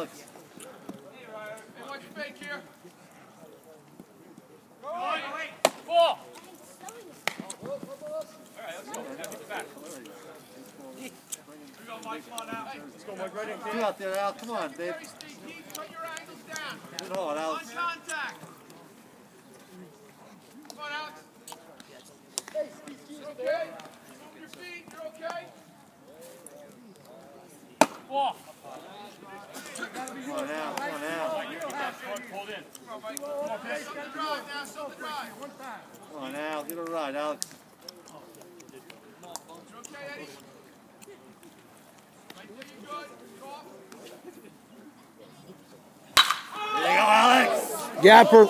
Alex. Hey, watch your fake here. Go! Wait! Ball! Alright, let's go. Get back. Here we go, Mike. Come on now. Let's go, Mike. Right in. Get out there, Al. Come on, Dave. Very sneaky. Put your angles down. Good hold, Alex. On contact. Come on, Alex. Hey, you okay? Move your feet. You're okay? Ball. Come on now, come on now. Hold in. Come on, Mike. Come on, okay. Still the drive now. Still the drive. Come on now. Get it right, Alex. You okay, Eddie? Right there, you good? Go off. There you go, Alex. Gapper.